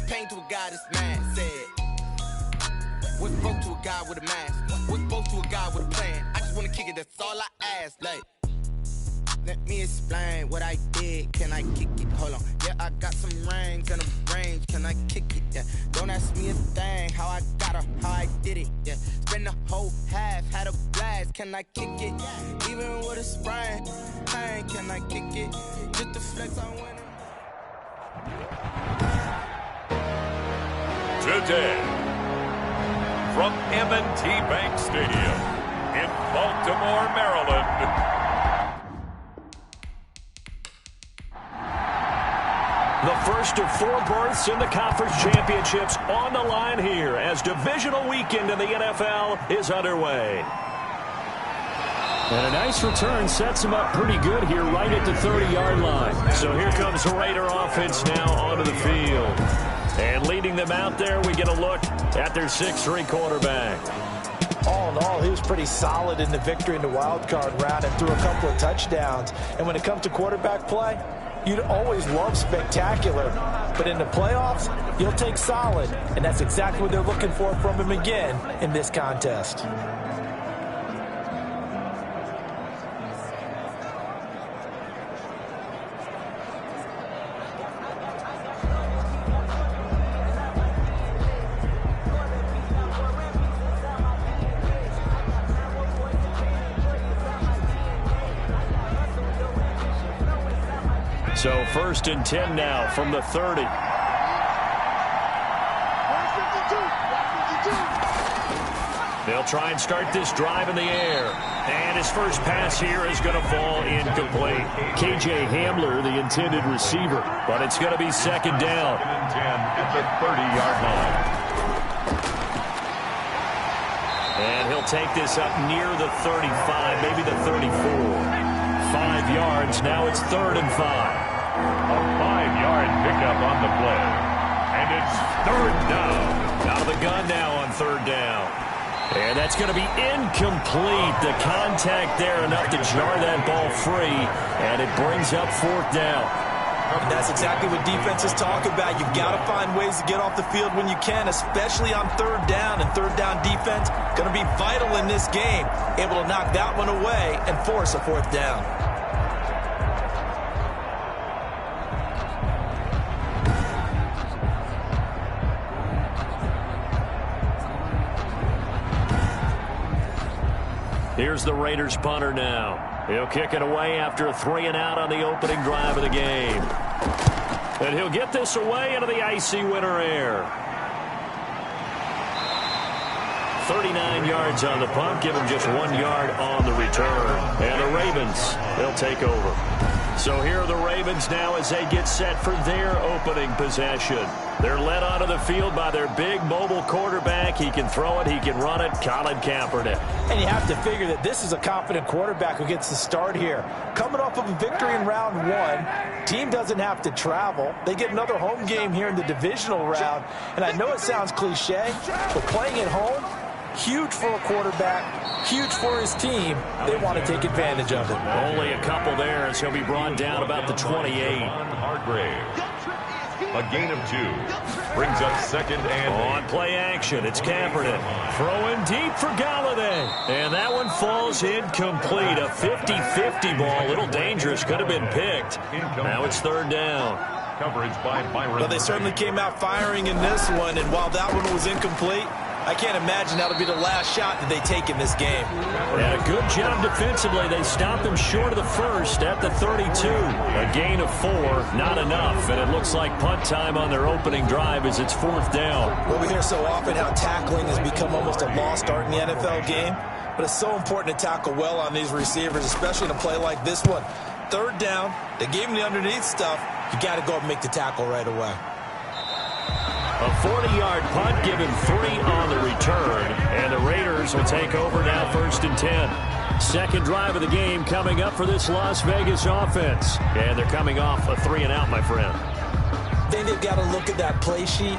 pain to a guy that's mad. Said, what's broke to a guy with a mask? What's broke to a guy with a plan? I just wanna kick it, that's all I ask. Like, let me explain what I did. Can I kick it? Hold on. Yeah, I got some rings and a range. Can I kick it? Yeah. Don't ask me a thing. How I got her, how I did it. Yeah. Spend the whole half, had a blast. Can I kick it? Even with a sprain. Pain, can I kick it? Just the flex on winning. Today, from M&T Bank Stadium in Baltimore, Maryland. The first of 4 berths in the conference championships on the line here as divisional weekend in the NFL is underway. And a nice return sets him up pretty good here right at the 30-yard line. So here comes the Raider offense now onto the field. And leading them out there, we get a look at their 6'3" quarterback. All in all, he was pretty solid in the victory in the wild card round and threw a couple of touchdowns. And when it comes to quarterback play, you'd always love spectacular, but in the playoffs, you'll take solid, and that's exactly what they're looking for from him again in this contest. So 1st and 10 now from the 30. They'll try and start this drive in the air. And his first pass here is going to fall incomplete. KJ Hamler, the intended receiver. But it's going to be 2nd down. 10 at the 30-yard line. And he'll take this up near the 35, maybe the 34. 5 yards. Now it's 3rd and 5. A 5-yard pickup on the play. And it's 3rd down. Out of the gun now on 3rd down. And that's going to be incomplete. The contact there enough to jar that ball free. And it brings up 4th down. And that's exactly what defenses talk about. You've got to find ways to get off the field when you can, especially on 3rd down. And 3rd down defense going to be vital in this game. Able to knock that one away and force a 4th down. Here's the Raiders punter now. He'll kick it away after a 3-and-out on the opening drive of the game. And he'll get this away into the icy winter air. 39 yards on the punt, give him just 1 yard on the return. And the Ravens, they'll take over. So here are the Ravens now as they get set for their opening possession. They're led onto the field by their big mobile quarterback. He can throw it, he can run it, Colin Kaepernick. And you have to figure that this is a confident quarterback who gets the start here. Coming off of a victory in round 1, team doesn't have to travel. They get another home game here in the divisional round. And I know it sounds cliche, but playing at home, huge for a quarterback, huge for his team. They want to take advantage of it. Only a couple there as he'll be brought down about the 28. Hargrave. A gain of 2. Brings up 2nd and 8. On play action, it's Kaepernick. Throwing deep for Galladay. And that one falls incomplete. A 50-50 ball. A little dangerous. Could have been picked. Now it's 3rd down. Coverage by Byron. Well, they certainly came out firing in this one. And while that one was incomplete, I can't imagine that'll be the last shot that they take in this game. And a good job defensively. They stopped them short of the first at the 32. A gain of 4, not enough. And it looks like punt time on their opening drive as it's 4th down. Well, we hear so often how tackling has become almost a lost art in the NFL game. But it's so important to tackle well on these receivers, especially in a play like this one. 3rd down, they gave him the underneath stuff. You got to go up and make the tackle right away. A 40-yard punt, give him 3 on the return. And the Raiders will take over now 1st and 10. 2nd drive of the game coming up for this Las Vegas offense. And they're coming off a 3-and-out, my friend. I think they've got to look at that play sheet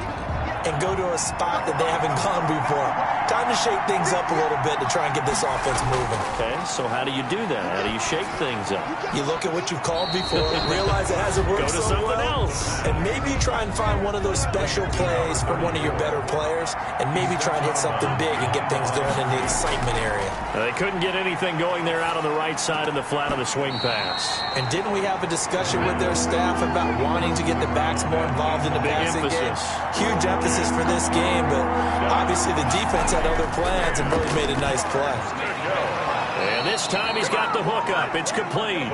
and go to a spot that they haven't gone before. Time to shake things up a little bit to try and get this offense moving. Okay, so how do you do that? How do you shake things up? You look at what you've called before, realize it hasn't worked Go to so something well, else. and maybe try and find one of those special plays from one of your better players, and maybe try and hit something big and get things going in the excitement area. They couldn't get anything going there out on the right side in the flat of the swing pass. And didn't we have a discussion with their staff about wanting to get the backs more involved in the passing game? Huge emphasis for this game, but obviously the defense had other plans and really made a nice play. And this time he's got the hook up. It's complete.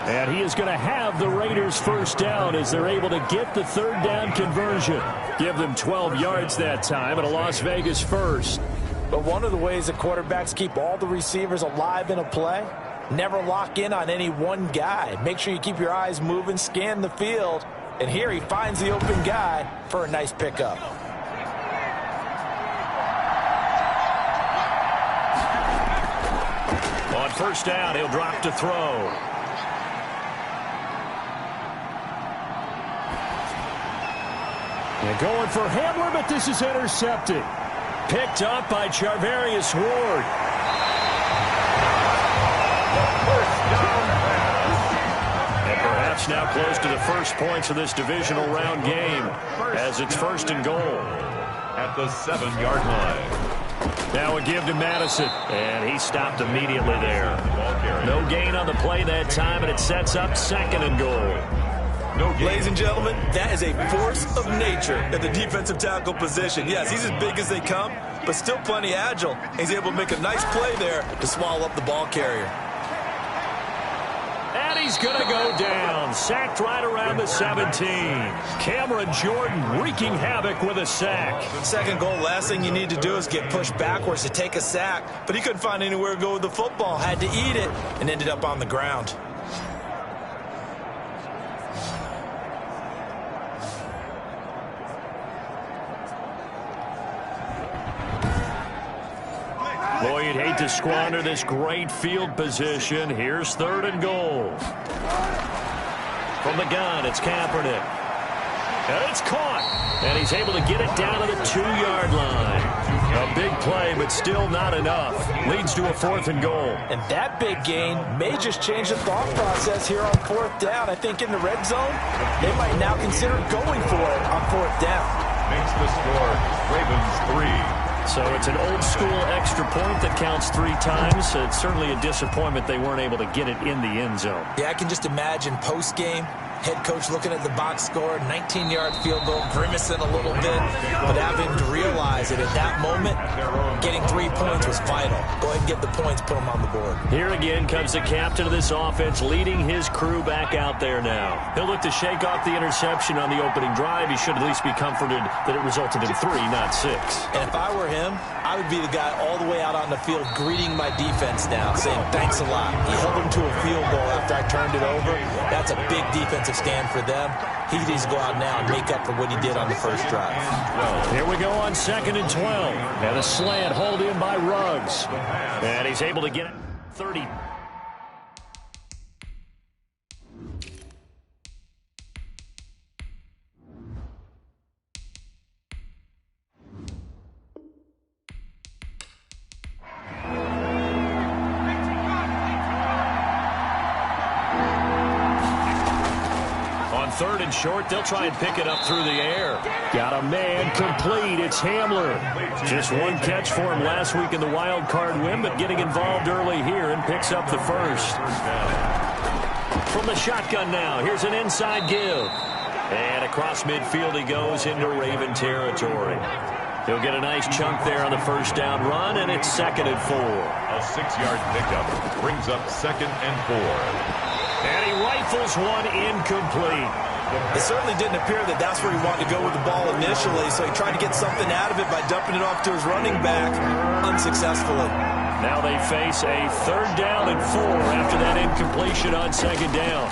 And he is going to have the Raiders first down as they're able to get the third down conversion. Give them 12 yards that time and a Las Vegas first. But one of the ways that quarterbacks keep all the receivers alive in a play, never lock in on any one guy. Make sure you keep your eyes moving, scan the field. And here he finds the open guy for a nice pickup. On first down, he'll drop to throw. And going for Hamler, but this is intercepted. Picked up by Charvarius Ward. And perhaps now close to the first points of this divisional round game as it's first and goal. At the 7-yard line. Now a give to Madison, and he stopped immediately there. No gain on the play that time, and it sets up second and goal. Ladies and gentlemen, that is a force of nature at the defensive tackle position. Yes, he's as big as they come, but still plenty agile. He's able to make a nice play there to swallow up the ball carrier. And he's going to go down. Sacked right around the 17. Cameron Jordan wreaking havoc with a sack. Second goal, last thing you need to do is get pushed backwards to take a sack. But he couldn't find anywhere to go with the football. Had to eat it and ended up on the ground. Boy, you'd hate to squander this great field position. Here's third and goal. From the gun, it's Kaepernick. And it's caught. And he's able to get it down to the 2-yard line. A big play, but still not enough. Leads to a fourth and goal. And that big gain may just change the thought process here on fourth down. I think in the red zone, they might now consider going for it on fourth down. Makes the score Ravens 3. So it's an old-school extra point that counts 3 times. It's certainly a disappointment they weren't able to get it in the end zone. Yeah, I can just imagine post-game, head coach looking at the box score, 19-yard field goal, grimacing a little bit, but having to realize that at that moment, getting 3 points was vital. Go ahead and get the points, put them on the board. Here again comes the captain of this offense, leading his crew back out there now. He'll look to shake off the interception on the opening drive. He should at least be comforted that it resulted in 3, not 6. And if I were him, I would be the guy all the way out on the field greeting my defense now, saying thanks a lot. He held them to a field goal after I turned it over. That's a big defensive stand for them. He needs to go out now and make up for what he did on the first drive. Here we go on 2nd and 12. And a slant hauled in by Ruggs. And he's able to get it 30. Third and short, they'll try and pick it up through the air. Got a man complete. It's Hamler. Just one catch for him last week in the wild card win, but getting involved early here and picks up the first. From the shotgun now, here's an inside give. And across midfield he goes into Raven territory. He'll get a nice chunk there on the first down run, and it's 2nd and 4. A 6-yard pickup brings up 2nd and 4. And he rifles one incomplete. It certainly didn't appear that that's where he wanted to go with the ball initially, so he tried to get something out of it by dumping it off to his running back unsuccessfully. Now they face a 3rd down and 4 after that incompletion on 2nd down.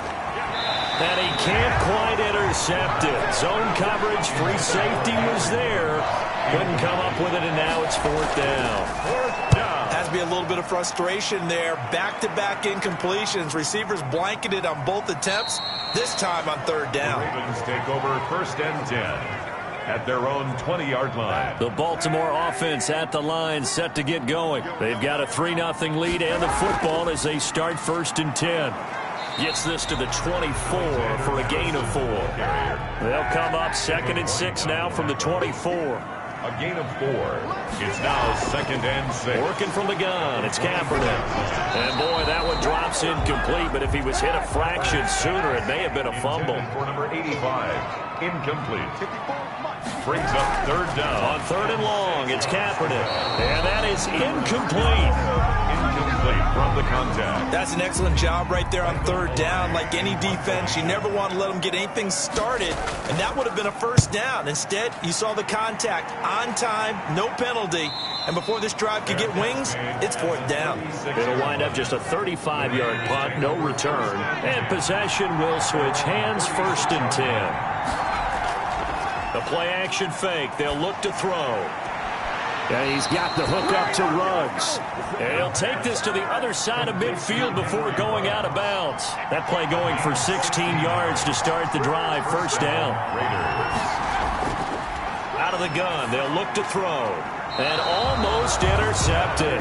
And he can't quite intercept it. Zone coverage, free safety was there. Couldn't come up with it, and now it's 4th down. Has to be a little bit of frustration there. Back-to-back incompletions. Receivers blanketed on both attempts, this time on 3rd down. The Ravens take over 1st and 10. at their own 20-yard line. The Baltimore offense at the line, set to get going. They've got a 3-0 lead and the football as they start 1st and 10. Gets this to the 24 for a gain of 4. They'll come up 2nd and 6 now from the 24. A gain of 4. It's now 2nd and 6. Working from the gun. It's Kaepernick. And, boy, that one drops incomplete. But if he was hit a fraction sooner, it may have been a fumble. For number 85, incomplete. Brings up 3rd down. On 3rd and long, it's Kaepernick. And that is incomplete. Incomplete from the contact. That's an excellent job right there on 3rd down. Like any defense, you never want to let them get anything started, and that would have been a 1st down. Instead, you saw the contact on time, no penalty, and before this drive could get wings, it's 4th down. It'll wind up just a 35-yard punt, no return, and possession will switch hands 1st and 10. The play-action fake. They'll look to throw. And he's got the hook up to Ruggs. And he'll take this to the other side of midfield before going out of bounds. That play going for 16 yards to start the drive. 1st down. Out of the gun. They'll look to throw. And almost intercepted.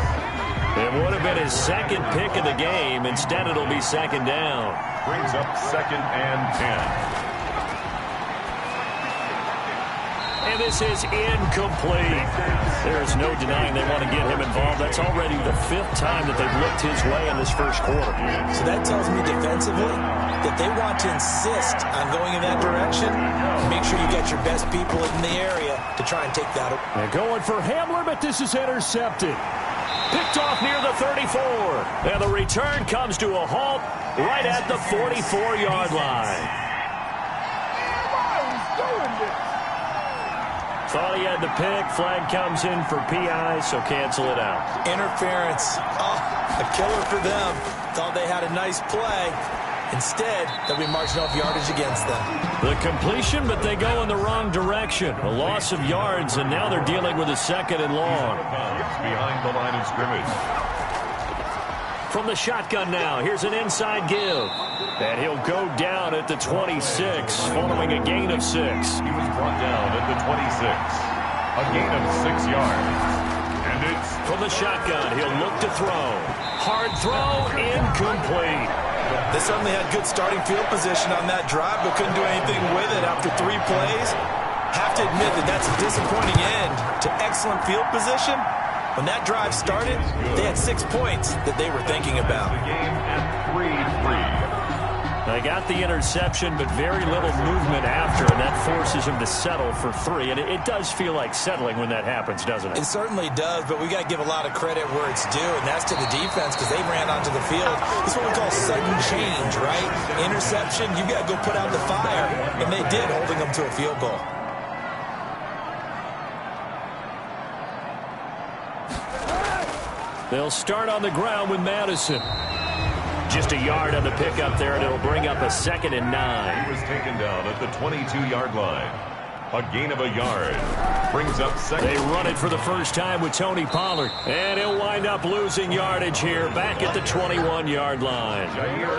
It would have been his 2nd pick of the game. Instead, it'll be 2nd down. Brings up 2nd and 10. And this is incomplete. There's no denying they want to get him involved. That's already the 5th time that they've looked his way in this 1st quarter. So that tells me defensively that they want to insist on going in that direction. Make sure you get your best people in the area to try and take that away. They're going for Hamler, but this is intercepted. Picked off near the 34. And the return comes to a halt right at the 44-yard line. Thought he had the pick. Flag comes in for PI, so cancel it out. Interference. Oh, a killer for them. Thought they had a nice play. Instead, they'll be marching off yardage against them. The completion, but they go in the wrong direction. A loss of yards, and now they're dealing with a 2nd and long. Behind the line of scrimmage. From the shotgun now, here's an inside give. And he'll go down at the 26, following a gain of 6. He was brought down at the 26. A gain of 6 yards. And it's from the shotgun. He'll look to throw. Hard throw, incomplete. They certainly had good starting field position on that drive, but couldn't do anything with it after 3 plays. Have to admit that that's a disappointing end to excellent field position. When that drive started, they had 6 points that they were thinking about. The game at 3-3. They got the interception, but very little movement after, and that forces him to settle for 3. And it does feel like settling when that happens, doesn't it? It certainly does, but we got to give a lot of credit where it's due, and that's to the defense because they ran onto the field. This is what we call sudden change, right? Interception, you got to go put out the fire, and they did, holding them to a field goal. They'll start on the ground with Madison. Just a yard on the pickup there, and it'll bring up a 2nd and 9. He was taken down at the 22-yard line. A gain of a yard. Brings up 2nd. They run it for the first time with Tony Pollard. And he'll wind up losing yardage here, back at the 21-yard line.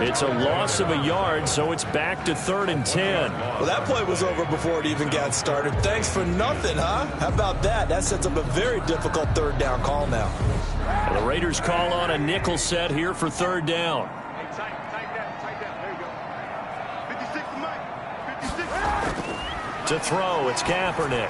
It's a loss of a yard, so it's back to 3rd and 10. Well, that play was over before it even got started. Thanks for nothing, huh? How about that? That sets up a very difficult 3rd down call now. And the Raiders call on a nickel set here for 3rd down. To throw, it's Kaepernick.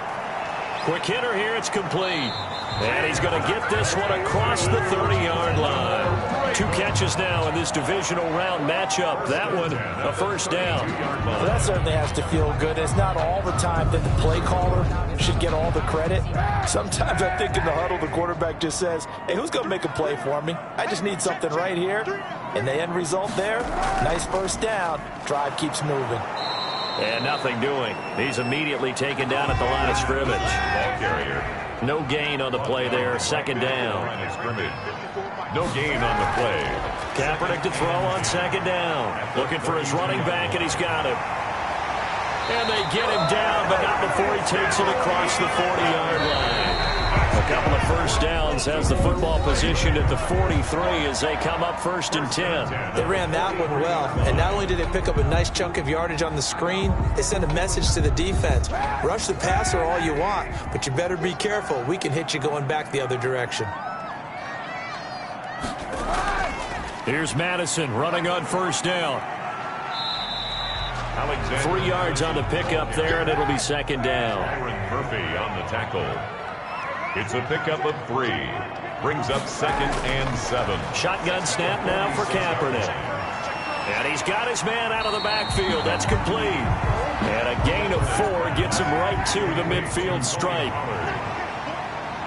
Quick hitter here, it's complete. And he's going to get this one across the 30-yard line. 2 catches now in this divisional round matchup. That one, a 1st down. Well, that certainly has to feel good. It's not all the time that the play caller should get all the credit. Sometimes I think in the huddle, the quarterback just says, hey, who's going to make a play for me? I just need something right here. And the end result there, nice 1st down. Drive keeps moving. And nothing doing. He's immediately taken down at the line of scrimmage. Ball carrier. No gain on the play there. 2nd down. Line of scrimmage. No gain on the play. Kaepernick to throw on 2nd down. Looking for his running back, and he's got him. And they get him down, but not before he takes it across the 40-yard line. A couple of first downs has the football positioned at the 43 as they come up 1st and 10. They ran that one well, and not only did they pick up a nice chunk of yardage on the screen, they sent a message to the defense. Rush the passer all you want, but you better be careful. We can hit you going back the other direction. Here's Madison running on 1st down. 3 yards on the pickup there, and it'll be 2nd down. Aaron Murphy on the tackle. It's a pickup of 3. Brings up 2nd and 7. Shotgun snap now for Kaepernick. And he's got his man out of the backfield. That's complete. And a gain of 4 gets him right to the midfield stripe.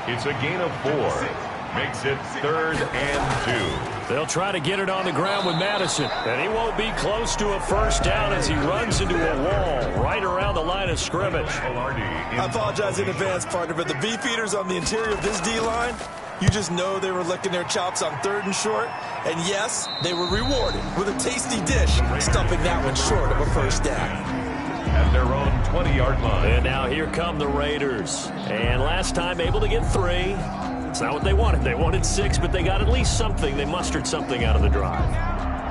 It's a gain of 4. Makes it 3rd and 2. They'll try to get it on the ground with Madison. And he won't be close to a first down as he runs into a wall right around the line of scrimmage. I apologize in advance, partner, but the beefeaters on the interior of this D-line, you just know they were licking their chops on 3rd and short. And yes, they were rewarded with a tasty dish, stuffing that one short of a first down. At their own 20-yard line. And now here come the Raiders. And last time able to get 3. It's not what they wanted. They wanted 6, but they got at least something. They mustered something out of the drive.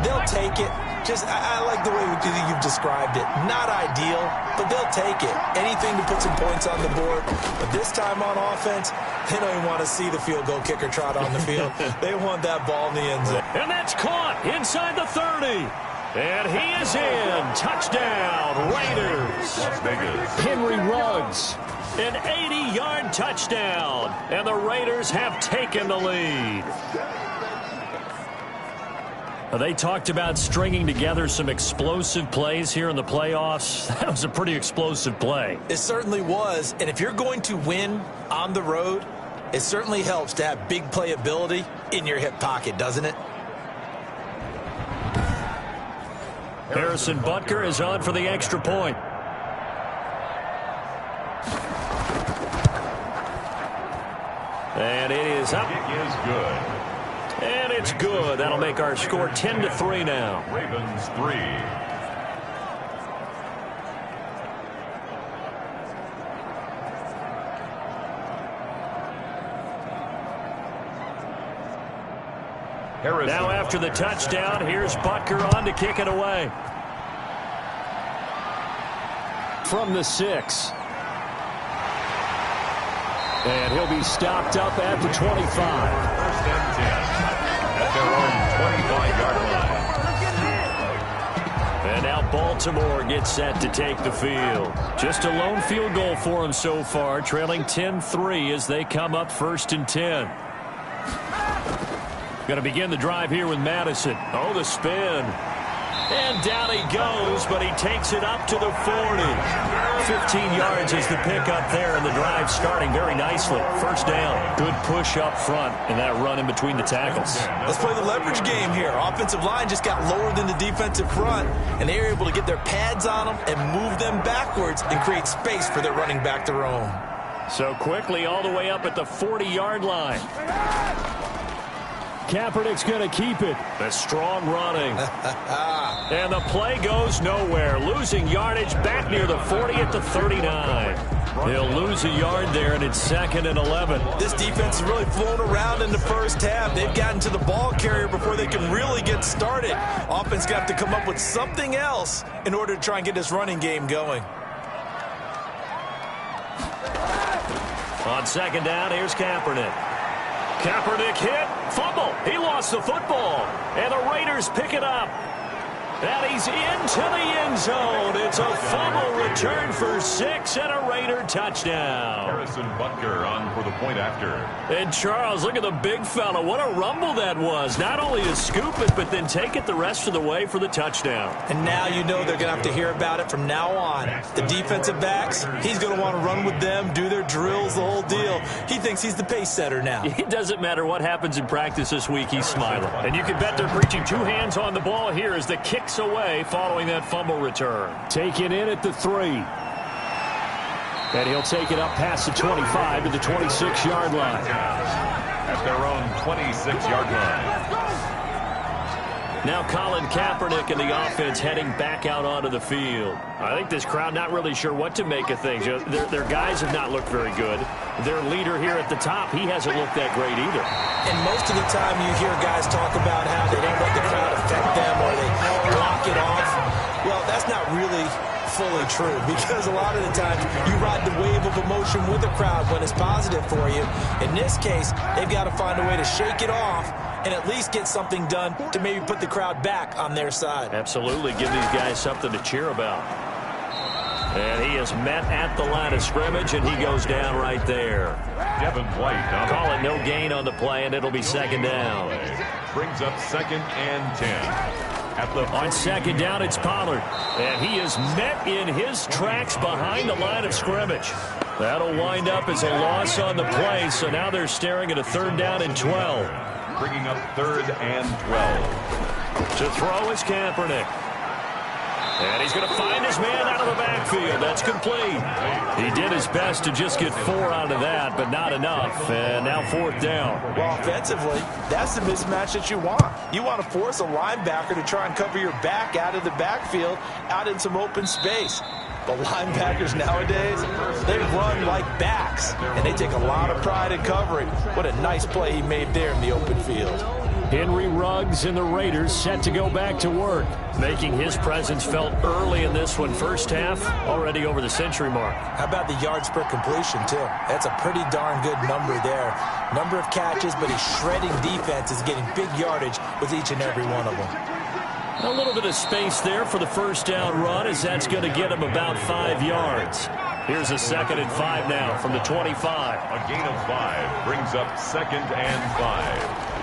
They'll take it. I like the way you've described it. Not ideal, but they'll take it. Anything to put some points on the board. But this time on offense, they don't even want to see the field goal kicker trot on the field. They want that ball in the end zone. And that's caught inside the 30. And he is in. Touchdown, Raiders. Las Vegas. Henry Ruggs. An 80-yard touchdown. And the Raiders have taken the lead. They talked about stringing together some explosive plays here in the playoffs. That was a pretty explosive play. It certainly was. And if you're going to win on the road, it certainly helps to have big playability in your hip pocket, doesn't it? Harrison Butker is on for the extra point. And it is up. Kick is good. And it's good. That'll make our score 10-3 now. Ravens 3. Harrison. Now after the touchdown, here's Butker on to kick it away. From the 6. And he'll be stopped up at the 25. 1st and 10 at their own 25-yard line. And now Baltimore gets set to take the field. Just a lone field goal for them so far, trailing 10-3 as they come up 1st and 10. Going to begin the drive here with Madison. Oh, the spin. And down he goes, but he takes it up to the 40. 15 yards is the pickup there, and the drive starting very nicely. 1st down. Good push up front, and that run in between the tackles. Let's play the leverage game here. Offensive line just got lower than the defensive front, and they were able to get their pads on them and move them backwards and create space for their running back to roam. So quickly all the way up at the 40-yard line. Kaepernick's going to keep it. The strong running. And the play goes nowhere. Losing yardage back near the 40 at the 39. They'll lose a yard there, and it's 2nd and 11. This defense has really flown around in the first half. They've gotten to the ball carrier before they can really get started. Offense got to come up with something else in order to try and get this running game going. On 2nd down, here's Kaepernick. Kaepernick hit, fumble. He lost the football, and the Raiders pick it up. And he's into the end zone. It's a fumble return for 6 and a Raider touchdown. Harrison Butker on for the point after. And Charles, look at the big fella. What a rumble that was. Not only to scoop it, but then take it the rest of the way for the touchdown. And now you know they're going to have to hear about it from now on. The defensive backs, he's going to want to run with them, do their drills, the whole deal. He thinks he's the pace setter now. It doesn't matter what happens in practice this week, he's smiling. And you can bet they're preaching 2 hands on the ball here as the kicks away following that fumble return. Taken in at the 3. And he'll take it up past the 25 to the 26-yard line. At their own 26-yard line. Now Colin Kaepernick and the offense heading back out onto the field. I think this crowd not really sure what to make of things. Their guys have not looked very good. Their leader here at the top, he hasn't looked that great either. And most of the time you hear guys talk about how they don't let the crowd affect them or they block it off. Well, that's not really fully true, because a lot of the times you ride the wave of emotion with the crowd when it's positive for you. In this case, they've got to find a way to shake it off and at least get something done to maybe put the crowd back on their side. Absolutely. Give these guys something to cheer about. And he is met at the line of scrimmage, and he goes down right there. Devin White. Call it no gain on the play, and it'll be second down. Brings up 2nd and 10. On second down, it's Pollard. And he is met in his tracks behind the line of scrimmage. That'll wind up as a loss on the play, so now they're staring at a 3rd down and 12. Bringing up 3rd and 12. To throw is Kaepernick. And he's going to find his man out of the backfield. That's complete. He did his best to just get 4 out of that, but not enough. And now 4th down. Well, offensively, that's the mismatch that you want. You want to force a linebacker to try and cover your back out of the backfield, out in some open space. But linebackers nowadays, they run like backs, and they take a lot of pride in covering. What a nice play he made there in the open field. Henry Ruggs and the Raiders set to go back to work, making his presence felt early in this one. First half, already over the century mark. How about the yards per completion, too? That's a pretty darn good number there. Number of catches, but his shredding defense is getting big yardage with each and every one of them. A little bit of space there for the first down run, as that's going to get him about 5 yards. Here's a 2nd and 5 now from the 25. A gain of 5 brings up 2nd and 5.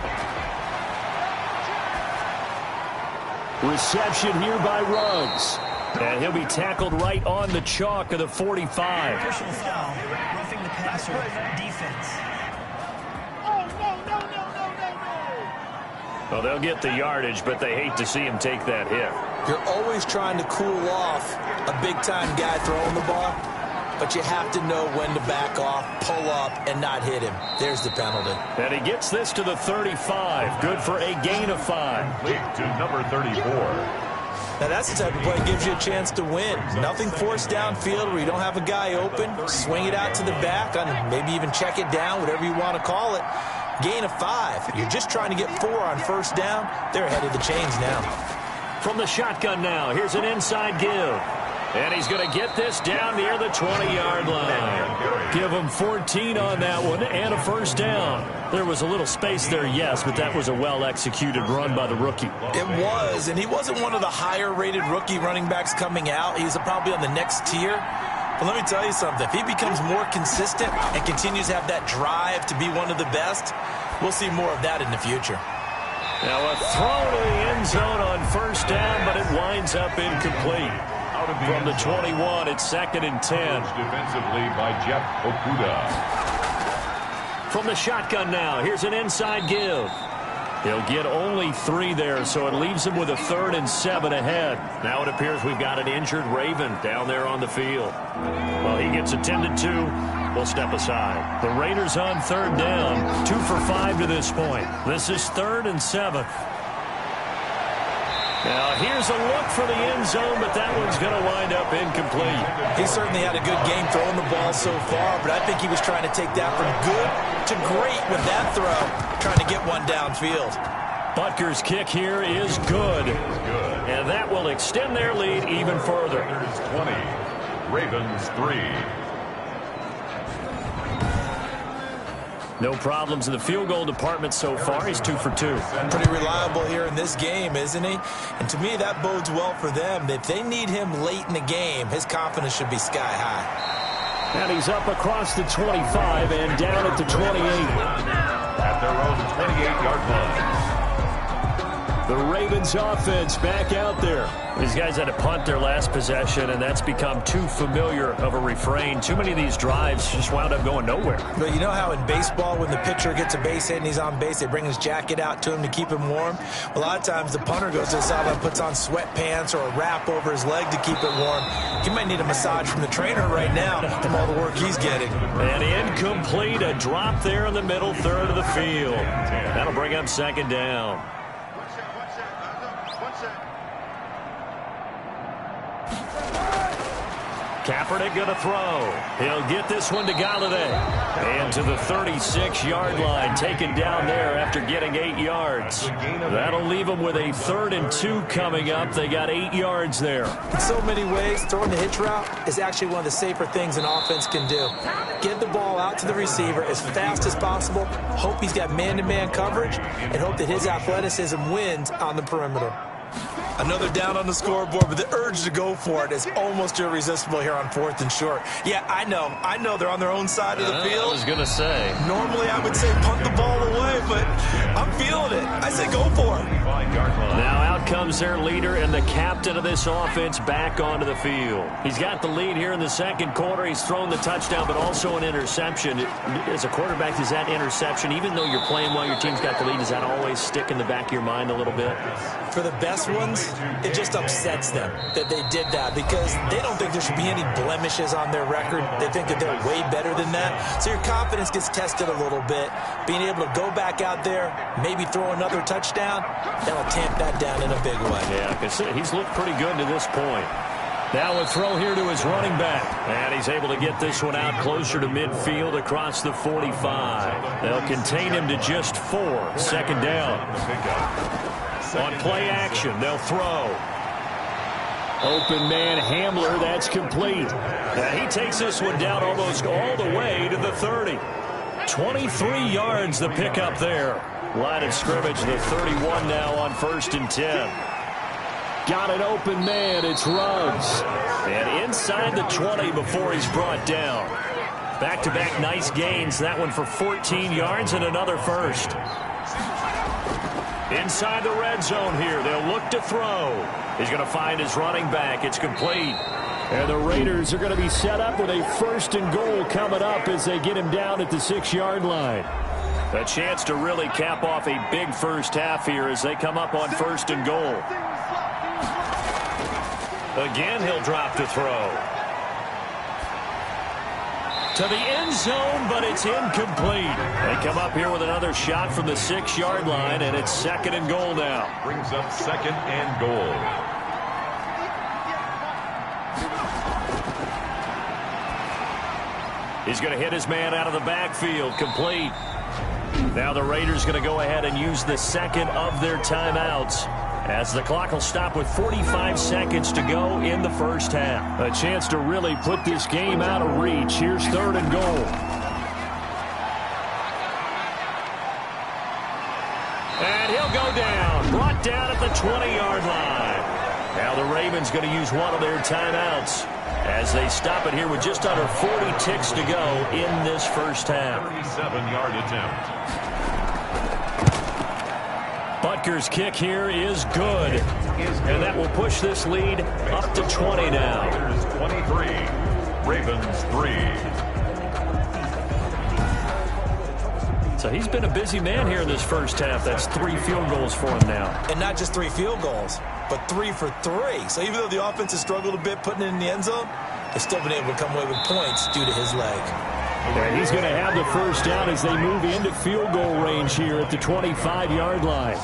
Reception here by Ruggs. And he'll be tackled right on the chalk of the 45. Personal foul, roughing the passer, defense. Well, they'll get the yardage, but they hate to see him take that hit. You're always trying to cool off a big-time guy throwing the ball, but you have to know when to back off, pull up, and not hit him. There's the penalty. And he gets this to the 35. Good for a gain of 5. Lead to number 34. Now, that's the type of play that gives you a chance to win. Nothing forced downfield where you don't have a guy open. Swing it out to the back, and maybe even check it down, whatever you want to call it. Gain of 5. You're just trying to get 4 on first down. They're ahead of the chains now. From the shotgun now, here's an inside give. And he's going to get this down near the 20-yard line. Give him 14 on that one and a first down. There was a little space there, yes, but that was a well-executed run by the rookie. It was, and he wasn't one of the higher-rated rookie running backs coming out. He's probably on the next tier. But let me tell you something. If he becomes more consistent and continues to have that drive to be one of the best, we'll see more of that in the future. Now a throw to the end zone on first down, but it winds up incomplete. From the 21, it's 2nd and 10. Defensively by Jeff Okudah. From the shotgun now, here's an inside give. He'll get only 3 there, so it leaves him with a 3rd and 7 ahead. Now it appears we've got an injured Raven down there on the field. Well, he gets attended to. We'll step aside. The Raiders on 3rd down, 2 for 5 to this point. This is 3rd and 7. Now, here's a look for the end zone, but that one's going to wind up incomplete. He certainly had a good game throwing the ball so far, but I think he was trying to take that from good to great with that throw, trying to get one downfield. Butker's kick here is good. And that will extend their lead even further. 20, Ravens 3. No problems in the field goal department so far. He's 2 for 2. Pretty reliable here in this game, isn't he? And to me, that bodes well for them. If they need him late in the game, his confidence should be sky high. And he's up across the 25 and down at the 28. At their own 28-yard line. The Ravens offense back out there. These guys had to punt their last possession, and that's become too familiar of a refrain. Too many of these drives just wound up going nowhere. But you know how in baseball, when the pitcher gets a base hit and he's on base, they bring his jacket out to him to keep him warm? A lot of times the punter goes to the sideline, puts on sweatpants or a wrap over his leg to keep it warm. He might need a massage from the trainer right now from all the work he's getting. And incomplete, a drop there in the middle third of the field. That'll bring up 2nd down. Kaepernick going to throw. He'll get this one to Galladay. And to the 36-yard line, taken down there after getting 8 yards. That'll leave them with a 3rd and 2 coming up. They got 8 yards there. In so many ways, throwing the hitch route is actually one of the safer things an offense can do. Get the ball out to the receiver as fast as possible, hope he's got man-to-man coverage, and hope that his athleticism wins on the perimeter. Another down on the scoreboard, but the urge to go for it is almost irresistible here on 4th and short. Yeah, I know they're on their own side of the field. I was going to say. Normally I would say punt the ball away, but I'm feeling it. I say go for it. Now out comes their leader and the captain of this offense back onto the field. He's got the lead here in the second quarter. He's thrown the touchdown, but also an interception. As a quarterback, is that interception, even though you're playing while your team's got the lead, does that always stick in the back of your mind a little bit? For the best ones, it just upsets them that they did that because they don't think there should be any blemishes on their record. They think that they're way better than that. So your confidence gets tested a little bit. Being able to go back out there, maybe throw another touchdown, that'll tamp that down in a big way. Yeah, because he's looked pretty good to this point. Now a throw here to his running back. And he's able to get this one out closer to midfield across the 45. They'll contain him to just 4. 2nd down. On play action, they'll throw. Open man Hamler, that's complete. Now he takes this one down almost all the way to the 30. 23 yards the pickup there. Line of scrimmage, the 31 now on 1st and 10. Got an open man, it's Ruggs. And inside the 20 before he's brought down. Back-to-back nice gains, that one for 14 yards and another first. Inside the red zone here, they'll look to throw. He's going to find his running back. It's complete. And the Raiders are going to be set up with a 1st and goal coming up as they get him down at the 6-yard line. A chance to really cap off a big first half here as they come up on 1st and goal. Again, he'll drop to throw. To the end zone, but it's incomplete. They come up here with another shot from the 6-yard line, and it's 2nd and goal now. Brings up 2nd and goal. He's going to hit his man out of the backfield, complete. Now the Raiders going to go ahead and use the 2nd of their timeouts, as the clock will stop with 45 seconds to go in the first half. A chance to really put this game out of reach. Here's 3rd and goal. And he'll go down. Brought down at the 20-yard line. Now the Ravens going to use one of their timeouts as they stop it here with just under 40 ticks to go in this first half. 37-yard attempt. Butker's kick here is good. And that will push this lead up to 20 now. Raiders 23, Ravens 3. So he's been a busy man here in this first half. That's 3 field goals for him now. And not just 3 field goals, but 3 for 3. So even though the offense has struggled a bit putting it in the end zone, they've still been able to come away with points due to his leg. And he's going to have the first down as they move into field goal range here at the 25-yard line.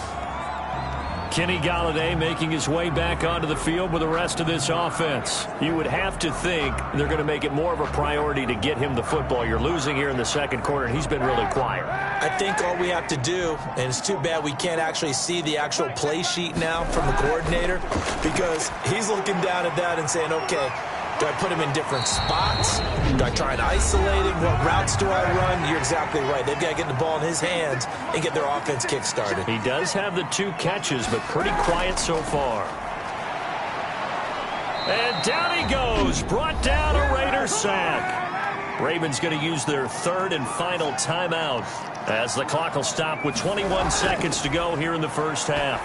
Kenny Galladay making his way back onto the field with the rest of this offense. You would have to think they're going to make it more of a priority to get him the football. You're losing here in the second quarter, and he's been really quiet. I think all we have to do, and it's too bad we can't actually see the actual play sheet now from the coordinator, because he's looking down at that and saying, okay, do I put him in different spots? Do I try and isolate him? What routes do I run? You're exactly right. They've got to get the ball in his hands and get their offense kick-started. He does have the 2 catches, but pretty quiet so far. And down he goes. Brought down a Raider sack. Ravens going to use their 3rd and final timeout as the clock will stop with 21 seconds to go here in the first half.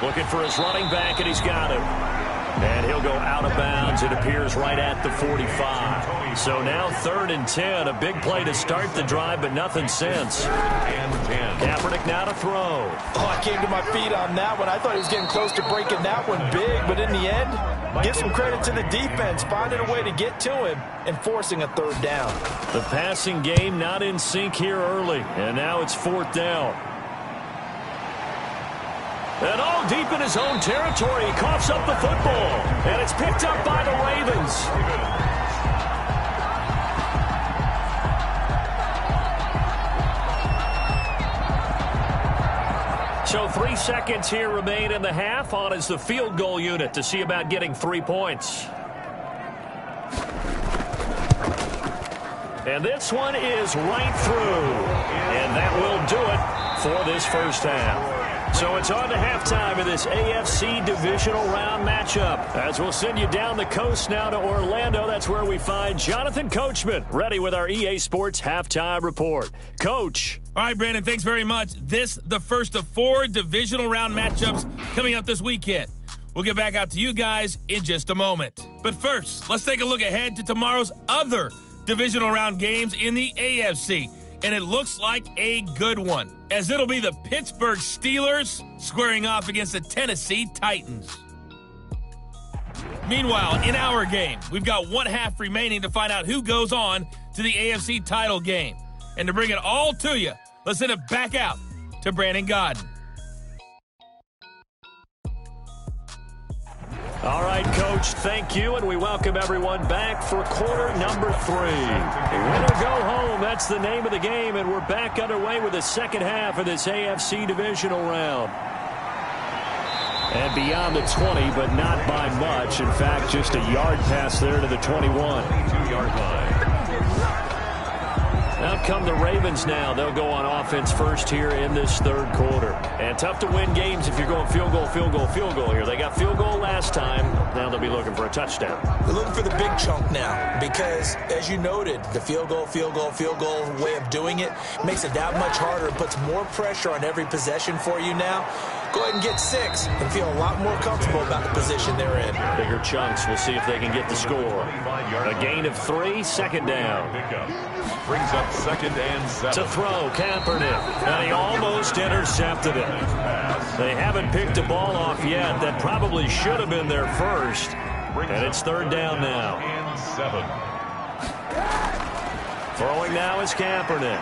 Looking for his running back, and he's got him. And he'll go out of bounds, it appears, right at the 45. So now 3rd and 10. A big play to start the drive, but nothing since. Kaepernick now to throw. Oh, I came to my feet on that one. I thought he was getting close to breaking that one big, but in the end, give some credit to the defense, finding a way to get to him and forcing a 3rd down. The passing game not in sync here early, and now it's 4th down. And all deep in his own territory, he coughs up the football. And it's picked up by the Ravens. So 3 seconds here remain in the half. On is the field goal unit to see about getting 3 points. And this one is right through. And that will do it for this first half. So it's on to halftime of this AFC divisional round matchup. As we'll send you down the coast now to Orlando. That's where we find Jonathan Coachman ready with our EA Sports halftime report. Coach. All right, Brandon, thanks very much. This, the first of 4 divisional round matchups coming up this weekend. We'll get back out to you guys in just a moment. But first, let's take a look ahead to tomorrow's other divisional round games in the AFC. And it looks like a good one, as it'll be the Pittsburgh Steelers squaring off against the Tennessee Titans. Meanwhile, in our game, we've got 1 half remaining to find out who goes on to the AFC title game. And to bring it all to you, let's send it back out to Brandon Gaudin. All right, Coach, thank you, and we welcome everyone back for quarter number 3. Win or go home, that's the name of the game, and we're back underway with the second half of this AFC divisional round. And beyond the 20, but not by much. In fact, just a yard pass there to the 21. 2-yard line. Out come the Ravens now. They'll go on offense first here in this third quarter. And tough to win games if you're going field goal, field goal, field goal here. They got field goal last time. Now they'll be looking for a touchdown. They're looking for the big chunk now because, as you noted, the field goal way of doing it makes it that much harder. It puts more pressure on every possession for you now. Go ahead and get 6 and feel a lot more comfortable about the position they're in. Bigger chunks. We'll see if they can get the score. A gain of 3, second down. Brings up 2nd and 7. To throw, Kaepernick. And he almost intercepted it. They haven't picked a ball off yet. That probably should have been their first. And it's 3rd down now. And 7. Throwing now is Kaepernick.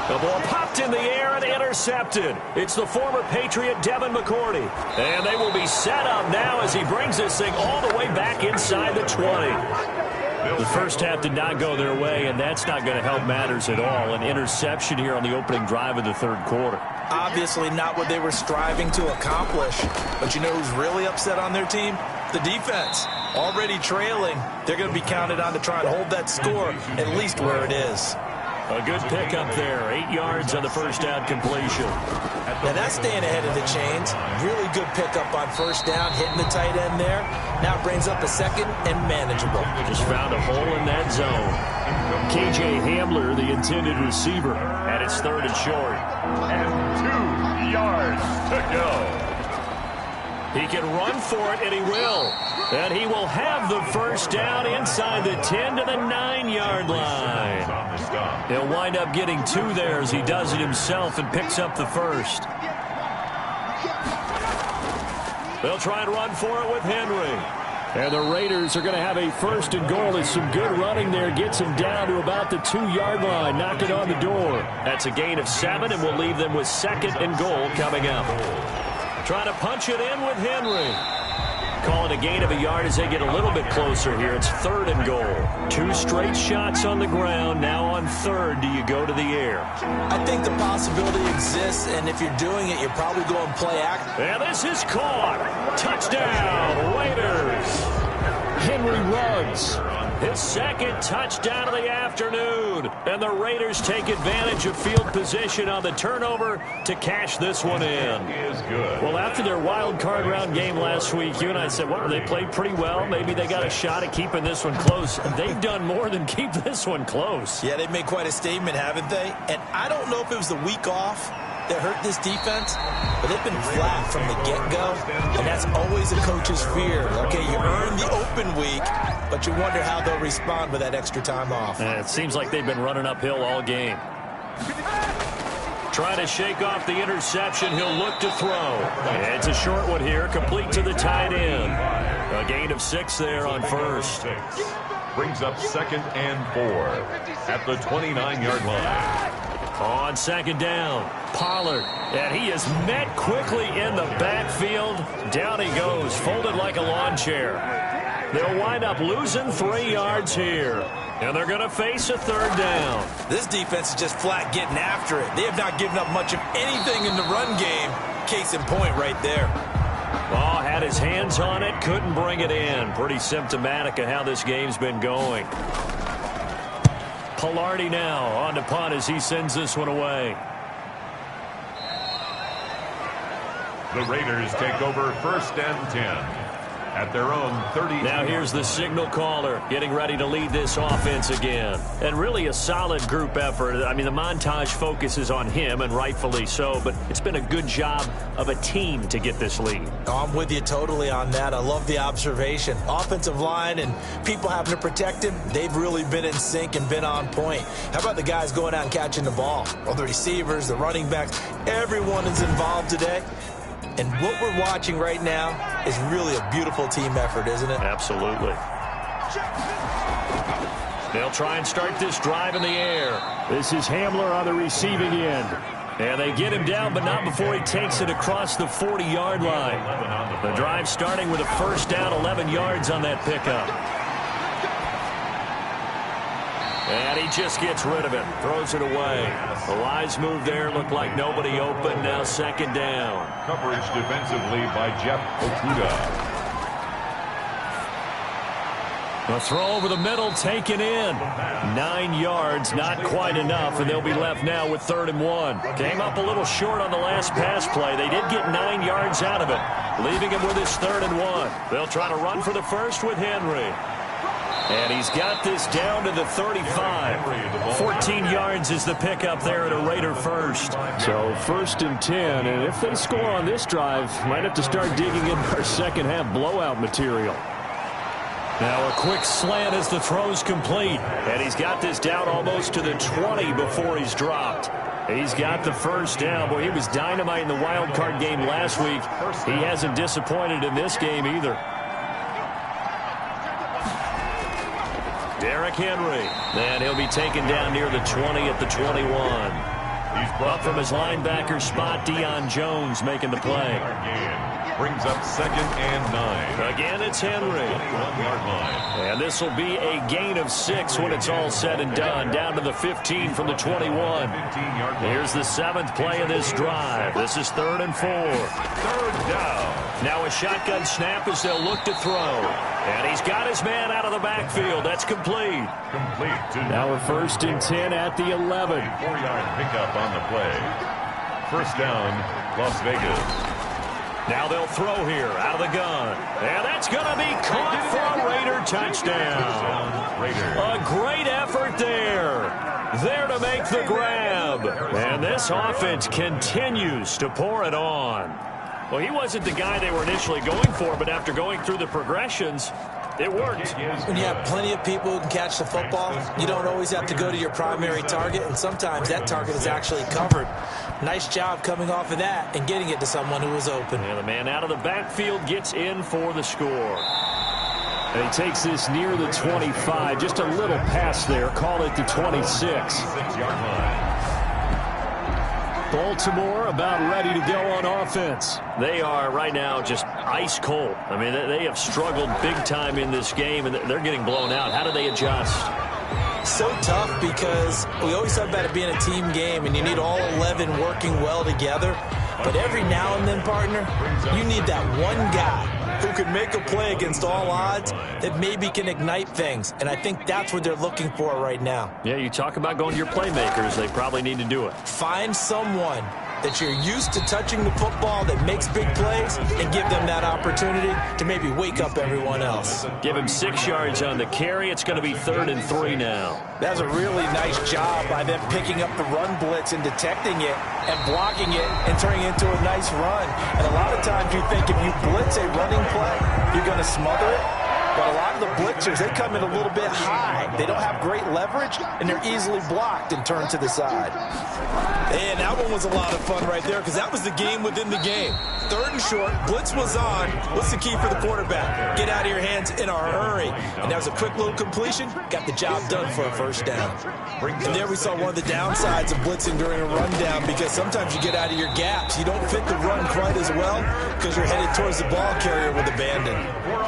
The ball popped in the air and intercepted. It's the former Patriot Devin McCourty. And they will be set up now as he brings this thing all the way back inside the 20. The first half did not go their way, and that's not going to help matters at all. An interception here on the opening drive of the third quarter. Obviously not what they were striving to accomplish. But you know who's really upset on their team? The defense. Already trailing. They're going to be counted on to try and hold that score at least where it is. A good pickup there. 8 yards on the first down completion. Now that's staying ahead of the chains. Really good pickup on first down, hitting the tight end there. Now brings up a second and manageable. Just found a hole in that zone. KJ Hamler, the intended receiver, and it's 3rd and short. And 2 yards to go. He can run for it, and he will. And he will have the first down inside the 10 to the 9-yard line. He'll wind up getting 2 there as he does it himself and picks up the first. They'll try and run for it with Henry. And the Raiders are going to have a 1st and goal. It's some good running there. Gets him down to about the 2-yard line. Knocking on the door. That's a gain of 7, and we'll leave them with 2nd and goal coming up. Trying to punch it in with Henry. Calling a gain of a yard as they get a little bit closer here. It's 3rd and goal. 2 straight shots on the ground. Now on 3rd, do you go to the air? I think the possibility exists, and if you're doing it, you're probably going play act. And this is caught. Touchdown, Raiders. Henry Ruggs. His 2nd touchdown of the afternoon. And the Raiders take advantage of field position on the turnover to cash this one in. Is good. Well, after their wild card round game last week, you and I said, well, they played pretty well. Maybe they got a shot at keeping this one close. They've done more than keep this one close. Yeah, they've made quite a statement, haven't they? And I don't know if it was the week off that hurt this defense, but they've been flat from the get-go, and that's always a coach's fear. Okay, you earn the open week, but you wonder how they'll respond with that extra time off. It seems like they've been running uphill all game. Trying to shake off the interception. He'll look to throw. It's a short one here, complete to the tight end. A gain of 6 there on 1st. Brings up 2nd and 4 at the 29-yard line. On second down, Pollard, and he is met quickly in the backfield. Down he goes, folded like a lawn chair. They'll wind up losing 3 yards here, and they're going to face a third down. This defense is just flat getting after it. They have not given up much of anything in the run game. Case in point right there. Oh, had his hands on it, couldn't bring it in. Pretty symptomatic of how this game's been going. Palardy now on to punt as he sends this one away. The Raiders take over 1st and 10. At their own 30. Now here's the signal caller getting ready to lead this offense again. And really a solid group effort. I mean, the montage focuses on him, and rightfully so, but it's been a good job of a team to get this lead. Oh, I'm with you totally on that. I love the observation. Offensive line and people having to protect him, they've really been in sync and been on point. How about the guys going out and catching the ball? Well, the receivers, the running backs, everyone is involved today. And what we're watching right now is really a beautiful team effort, isn't it? Absolutely. They'll try and start this drive in the air. This is Hamler on the receiving end. And they get him down, but not before he takes it across the 40-yard line. The drive starting with a first down, 11 yards on that pickup. And he just gets rid of it, throws it away. A wise move there, looked like nobody open, now second down. Coverage defensively by Jeff Okuda. A throw over the middle, taken in. 9 yards, not quite enough, and they'll be left now with 3rd and 1. Came up a little short on the last pass play. They did get 9 yards out of it, leaving him with his 3rd and 1. They'll try to run for the first with Henry. And he's got this down to the 35. 14 yards is the pickup there at a Raider first. So 1st and 10, and if they score on this drive, might have to start digging in our second half blowout material. Now a quick slant as the throw's complete. And he's got this down almost to the 20 before he's dropped. He's got the first down. Boy, he was dynamite in the wild card game last week. He hasn't disappointed in this game either. Derrick Henry. And he'll be taken down near the 20 at the 21. He's brought from his linebacker spot. Deion Jones making the play. Brings up 2nd and 9. Again, it's Henry. 1-yard line. And this will be a gain of 6 when it's all said and done. Down to the 15 from the 21. Here's the 7th play of this drive. This is 3rd and 4. 3rd down. Now a shotgun snap as they'll look to throw. And he's got his man out of the backfield. That's complete. Now a 1st and 10 at the 11. 4-yard pickup on the play. 1st down, Las Vegas. Now they'll throw here out of the gun. And that's going to be caught for a Raider touchdown. A great effort there. There to make the grab. And this offense continues to pour it on. Well, he wasn't the guy they were initially going for, but after going through the progressions, it worked. When you have plenty of people who can catch the football, you don't always have to go to your primary target, and sometimes that target is actually covered. Nice job coming off of that and getting it to someone who was open. And the man out of the backfield gets in for the score. And he takes this near the 25. Just a little pass there. Call it the 26. 6-yard line. Baltimore about ready to go on offense. They are right now just ice cold. I mean, they have struggled big time in this game, and they're getting blown out. How do they adjust? So tough because we always talk about it being a team game, and you need all 11 working well together. But every now and then, partner, you need that one guy who can make a play against all odds that maybe can ignite things. And I think that's what they're looking for right now. Yeah, you talk about going to your playmakers. They probably need to do it. Find someone that you're used to touching the football that makes big plays and give them that opportunity to maybe wake up everyone else. Give him 6 yards on the carry. It's going to be 3rd and 3 now. That's a really nice job by them picking up the run blitz and detecting it and blocking it and turning it into a nice run. And a lot of times you think if you blitz a running play, you're going to smother it. But a lot of of the blitzers, they come in a little bit high. They don't have great leverage, and they're easily blocked and turned to the side. And that one was a lot of fun right there because that was the game within the game. 3rd and short, blitz was on. What's the key for the quarterback? Get out of your hands in a hurry. And that was a quick little completion. Got the job done for a first down. And there we saw one of the downsides of blitzing during a rundown because sometimes you get out of your gaps. You don't fit the run quite as well because you're headed towards the ball carrier with abandon.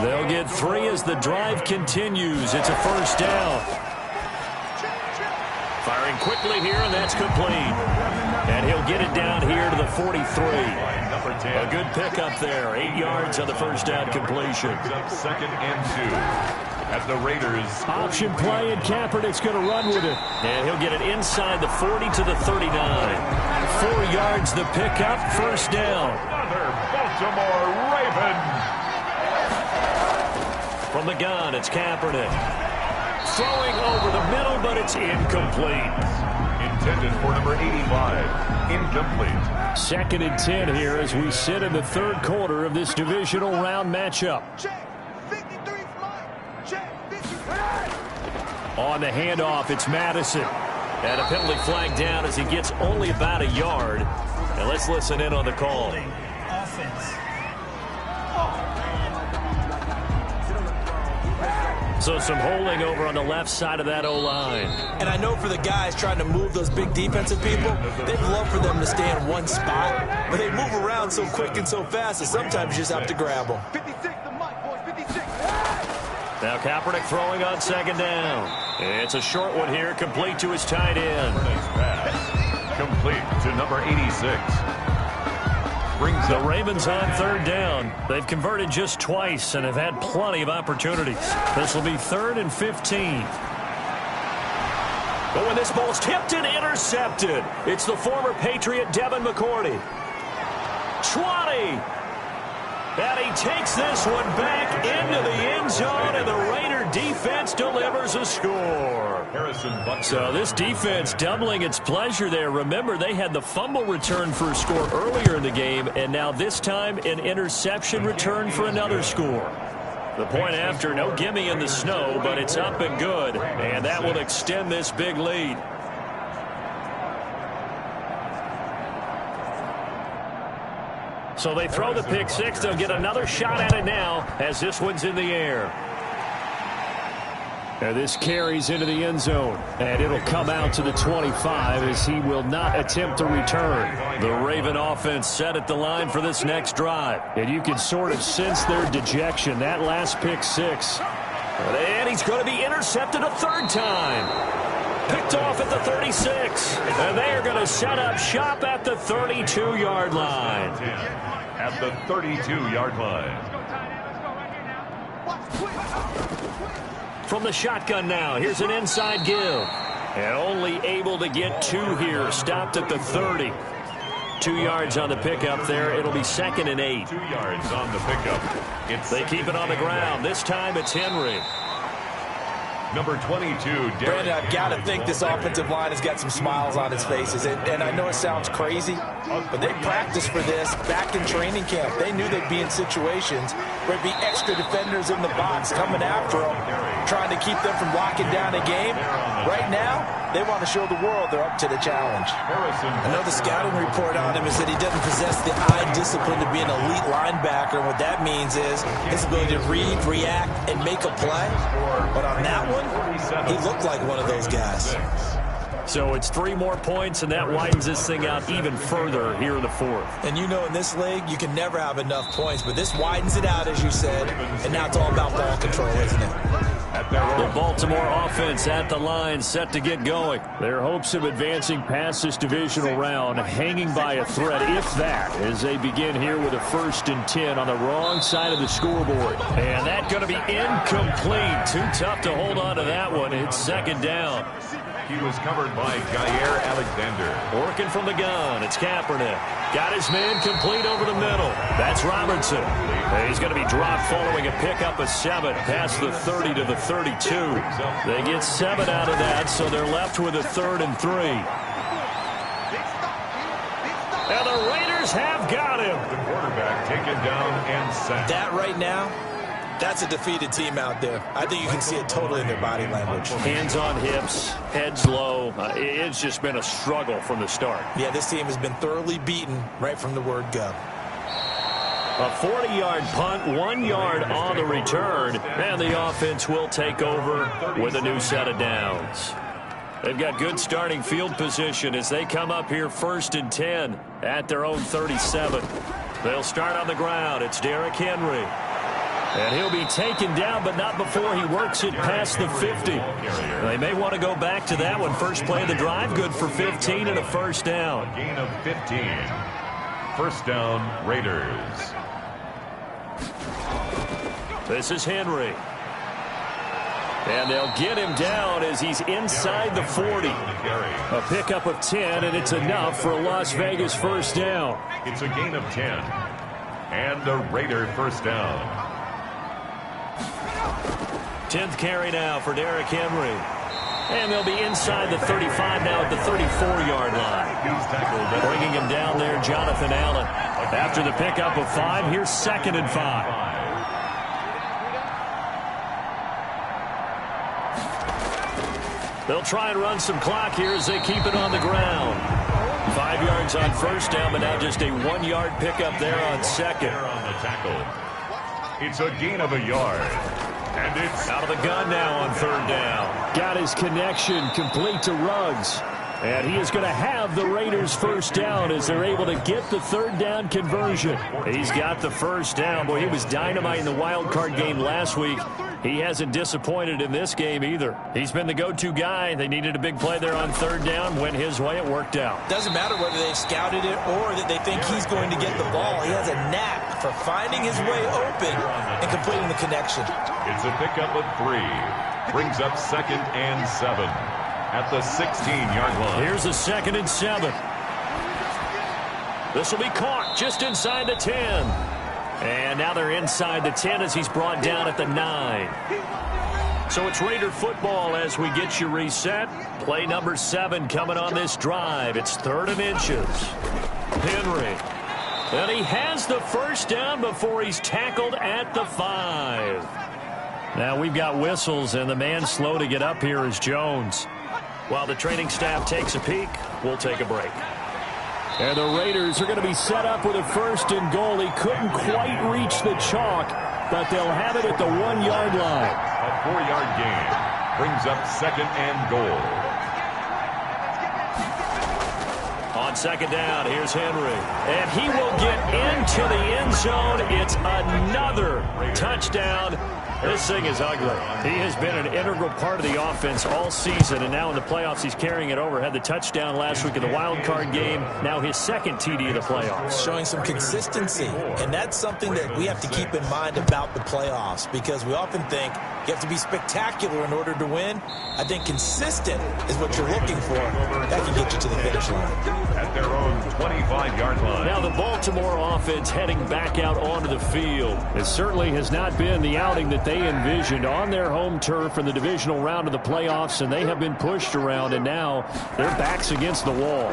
They'll get 3 as the drive continues. It's a first down. Firing quickly here, and that's complete. And he'll get it down here to the 43. A good pickup there. 8 yards on the first down completion. 2nd and 2 at the Raiders. Option play, and Kaepernick's going to run with it. And he'll get it inside the 40 to the 39. 4 yards the pickup, first down. Another Baltimore Raven. From the gun, it's Kaepernick. Throwing over the middle, but it's incomplete. Intended for number 85. Incomplete. 2nd and 10 here as we sit in the 3rd quarter of this divisional round matchup. On the handoff, it's Madison. And a penalty flag down as he gets only about a yard. And let's listen in on the call. Offense. So some holding over on the left side of that O-line. And I know for the guys trying to move those big defensive people, they'd love for them to stay in one spot. But they move around so quick and so fast that sometimes you just have to grab them. Now Kaepernick throwing on 2nd down. It's a short one here, complete to his tight end. Nice pass. Complete to number 86. Brings the Ravens on 3rd down. They've converted just twice and have had plenty of opportunities. This will be 3rd and 15. But when this ball's tipped and intercepted, it's the former Patriot Devin McCourty. 20. And he takes this one back into the end zone, and the Raider defense delivers a score. So this defense doubling its pleasure there. Remember, they had the fumble return for a score earlier in the game, and now this time an interception return for another score. The point after, no gimme in the snow, but it's up and good, and that will extend this big lead. So they throw the pick six. They'll get another shot at it now as this one's in the air. And this carries into the end zone, and it'll come out to the 25 as he will not attempt to return. The Raven offense set at the line for this next drive. And you can sort of sense their dejection. That last pick six. And he's going to be intercepted a 3rd time. Picked off at the 36. And they are going to set up shop at the 32-yard line. At the 32-yard line. From the shotgun now, here's an inside give. And only able to get 2 here. Stopped at the 30. 2 yards on the pickup there. It'll be 2nd and 8. 2 yards on the pickup. They keep it on the ground. This time it's Henry. Number 22, Brandon, I've got to think this offensive line has got some smiles on its faces. And I know it sounds crazy, but they practiced for this back in training camp. They knew they'd be in situations where it'd be extra defenders in the box coming after them, trying to keep them from locking down a game. Right now, they want to show the world they're up to the challenge. I know the scouting report on him is that he doesn't possess the eye discipline to be an elite linebacker. And what that means is his ability to read, react, and make a play. But on that one, he looked like one of those guys. So it's 3 more points, and that widens this thing out even further here in the 4th. And you know in this league, you can never have enough points. But this widens it out, as you said. And now it's all about ball control, isn't it? The Baltimore offense at the line, set to get going. Their hopes of advancing past this divisional round hanging by a thread, if that, as they begin here with a 1st and 10 on the wrong side of the scoreboard. And that's going to be incomplete. Too tough to hold on to that one. It's 2nd down. He was covered by Jair Alexander. Working from the gun, it's Kaepernick. Got his man complete over the middle. That's Robertson. He's going to be dropped following a pickup of 7 past the 30 to the 32. They get 7 out of that, so they're left with a 3rd and 3. And the Raiders have got him. The quarterback taken down and sacked. That right now That's a defeated team out there. I think you can see it totally in their body language. Hands on hips, heads low. It's just been a struggle from the start. Yeah, this team has been thoroughly beaten right from the word go. A 40-yard punt, 1 yard on the return, and the offense will take over with a new set of downs. They've got good starting field position as they come up here 1st and 10 at their own 37. They'll start on the ground. It's Derrick Henry. And he'll be taken down, but not before he works it past the 50. They may want to go back to that one. First play of the drive, good for 15 and a first down. Gain of 15. First down, Raiders. This is Henry. And they'll get him down as he's inside the 40. A pickup of 10, and it's enough for a Las Vegas first down. It's a gain of 10. And a Raider first down. 10th carry now for Derrick Henry. And they'll be inside the 35 now at the 34-yard line. Bringing him down there, Jonathan Allen. After the pickup of 5, here's 2nd and 5. They'll try and run some clock here as they keep it on the ground. 5 yards on first down, but now just a 1 yard pickup there on second. On the tackle. It's a gain of a yard. And it's out of the gun now on 3rd down. Got his connection complete to Ruggs. And he is going to have the Raiders first down as they're able to get the 3rd down conversion. He's got the first down. Boy, he was dynamite in the wild card game last week. He hasn't disappointed in this game either. He's been the go-to guy. They needed a big play there on 3rd down. Went his way. It worked out. Doesn't matter whether they've scouted it or that they think he's going to get the ball. He has a knack for finding his way open and completing the connection. It's a pickup of 3. Brings up 2nd and 7 at the 16-yard line. Here's a 2nd and 7. This will be caught just inside the 10. And now they're inside the 10 as he's brought down at the 9. So it's Raider football as we get you reset. Play number 7 coming on this drive. It's 3rd and inches. Henry. And he has the first down before he's tackled at the 5. Now we've got whistles, and the man slow to get up here is Jones. While the training staff takes a peek, we'll take a break. And the Raiders are going to be set up with a 1st and goal. He couldn't quite reach the chalk, but they'll have it at the 1 yard line. A 4-yard gain brings up 2nd and goal. On 2nd down, here's Henry. And he will get into the end zone. It's another touchdown. This thing is ugly. He has been an integral part of the offense all season, and now in the playoffs he's carrying it over. Had the touchdown last week in the wild card game. Now his 2nd TD of the playoffs. Showing some consistency, and that's something that we have to keep in mind about the playoffs, because we often think you have to be spectacular in order to win. I think consistent is what you're looking for. That can get you to the finish line. At their own 25-yard line. Now the Baltimore offense heading back out onto the field. It certainly has not been the outing that they envisioned on their home turf in the divisional round of the playoffs, and they have been pushed around, and now their backs against the wall.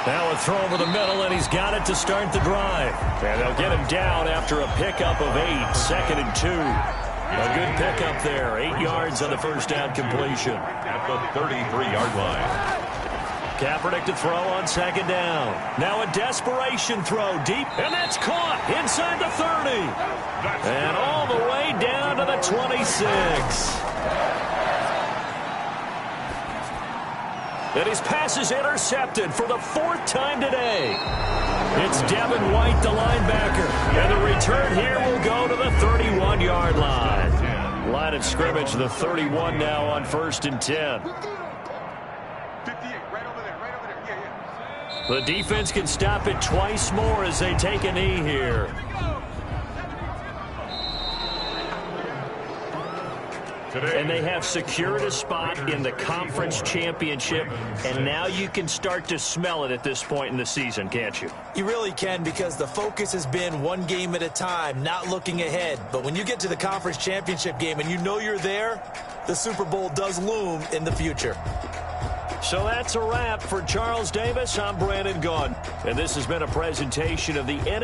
Now a throw over the middle, and he's got it to start the drive. And they'll get him down after a pickup of 8, 2nd and 2. A good pickup there, 8 yards on the first down completion. At the 33-yard line. Kaepernick to throw on 2nd down. Now a desperation throw deep, and that's caught inside the 30. And all the way down to the 26. And his pass is intercepted for the 4th time today. It's Devin White, the linebacker. And the return here will go to the 31-yard line. Line of scrimmage, the 31 now on 1st and 10. The defense can stop it twice more as they take a knee here. And they have secured a spot in the conference championship, and now you can start to smell it at this point in the season, can't you? You really can, because the focus has been one game at a time, not looking ahead. But when you get to the conference championship game and you know you're there, the Super Bowl does loom in the future. So that's a wrap for Charles Davis. I'm Brandon Gaudin, and this has been a presentation of the NFL.